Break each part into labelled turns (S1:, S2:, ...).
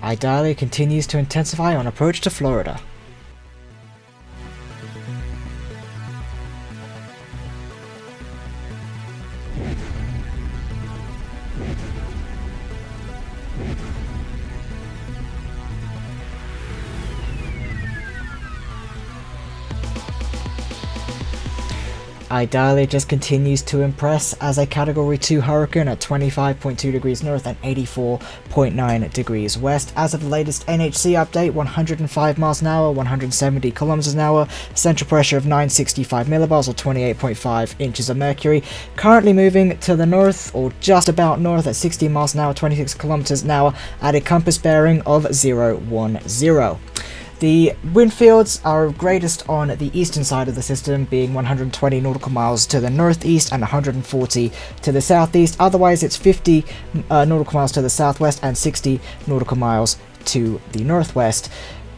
S1: Idalia continues to intensify on approach to Florida. Idalia just continues to impress as a Category 2 hurricane at 25.2 degrees north and 84.9 degrees west. As of the latest NHC update, 105 miles an hour, 170 kilometers an hour, central pressure of 965 millibars or 28.5 inches of mercury. Currently moving to the north, or just about north, at 60 miles an hour, 26 kilometers an hour, at a compass bearing of 010. The wind fields are greatest on the eastern side of the system, being 120 nautical miles to the northeast and 140 to the southeast. Otherwise, it's 50 nautical miles to the southwest and 60 nautical miles to the northwest.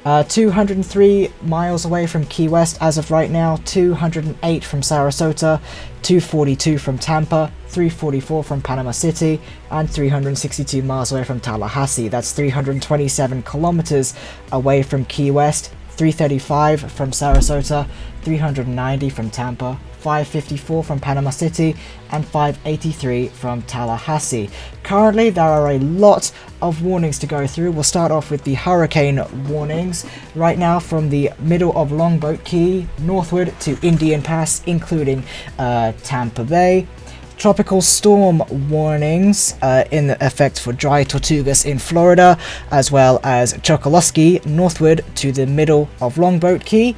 S1: 203 miles away from Key West as of right now, 208 from Sarasota, 242 from Tampa, 344 from Panama City, and 362 miles away from Tallahassee. That's 327 kilometers away from Key West, 335 from Sarasota, 390 from Tampa, 554 from Panama City, and 583 from Tallahassee. Currently, there are a lot of warnings to go through. We'll start off with the hurricane warnings. Right now, from the middle of Longboat Key northward to Indian Pass, including Tampa Bay. Tropical storm warnings in effect for Dry Tortugas in Florida, as well as Chokoloskee northward to the middle of Longboat Key,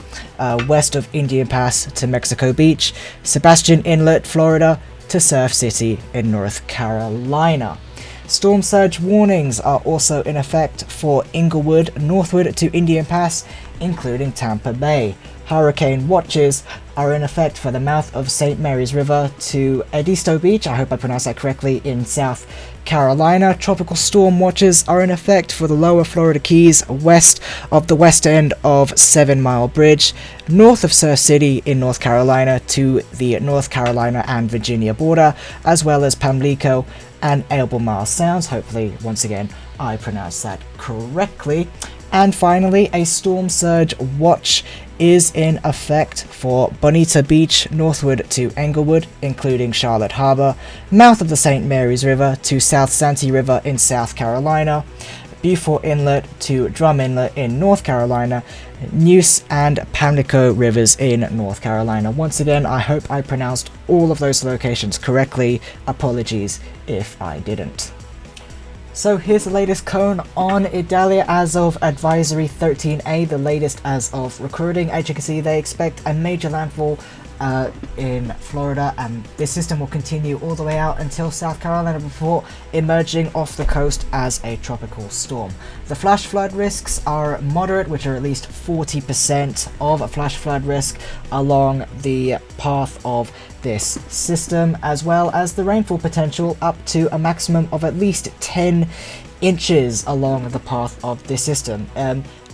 S1: west of Indian Pass to Mexico Beach, Sebastian Inlet, Florida, to Surf City in North Carolina. Storm surge warnings are also in effect for Inglewood northward to Indian Pass, including Tampa Bay. Hurricane watches are in effect for the mouth of St. Mary's River to Edisto Beach, I hope I pronounced that correctly, in South Carolina. Tropical storm watches are in effect for the lower Florida Keys west of the west end of 7 Mile Bridge, north of Surf City in North Carolina to the North Carolina and Virginia border, as well as Pamlico and Albemarle Sounds. Hopefully, once again, I pronounced that correctly. And finally, a storm surge watch is in effect for Bonita Beach northward to Englewood, including Charlotte Harbor, mouth of the St. Mary's River to South Santee River in South Carolina, Beaufort Inlet to Drum Inlet in North Carolina, Neuse and Pamlico Rivers in North Carolina. Once again, I hope I pronounced all of those locations correctly. Apologies if I didn't. So here's the latest cone on Idalia as of Advisory 13A, the latest as of recording. As you can see, they expect a major landfall in Florida, and this system will continue all the way out until South Carolina before emerging off the coast as a tropical storm. The flash flood risks are moderate, which are at least 40% of a flash flood risk along the path of this system, as well as the rainfall potential up to a maximum of at least 10 inches along the path of this system.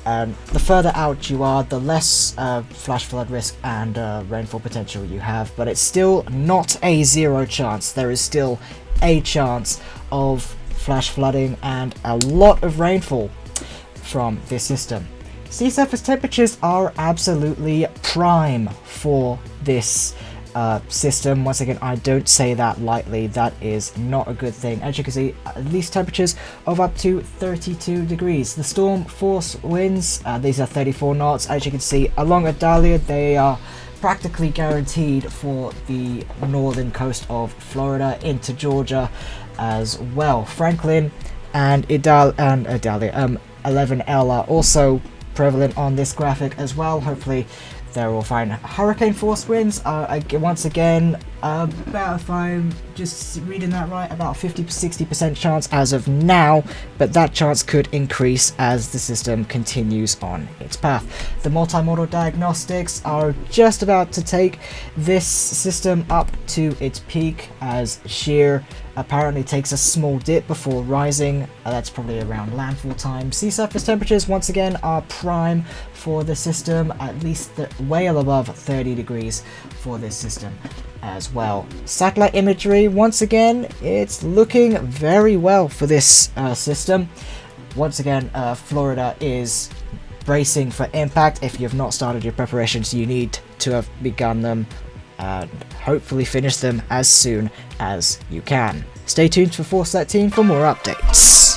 S1: The further out you are, the less flash flood risk and rainfall potential you have, but it's still not a zero chance. There is still a chance of flash flooding and a lot of rainfall from this system. Sea surface temperatures are absolutely prime for this system. Once again, I don't say that lightly. That is not a good thing. As you can see, at least temperatures of up to 32 degrees. The storm force winds, these are 34 knots. As you can see, along Idalia, they are practically guaranteed for the northern coast of Florida into Georgia as well. Franklin and Idalia 11L are also prevalent on this graphic as well. Hopefully they're all fine. Hurricane force winds are once again about, if I'm just reading that right, about 50-60% chance as of now, but that chance could increase as the system continues on its path. The multimodal diagnostics are just about to take this system up to its peak, as shear apparently takes a small dip before rising. That's probably around landfall time. Sea surface temperatures once again are prime for the system, at least way above 30 degrees for this system as well. Satellite imagery, once again, it's looking very well for this system. once again, Florida is bracing for impact. If you have not started your preparations, you need to have begun them and hopefully finish them as soon as you can. Stay tuned for Force 13 for more updates.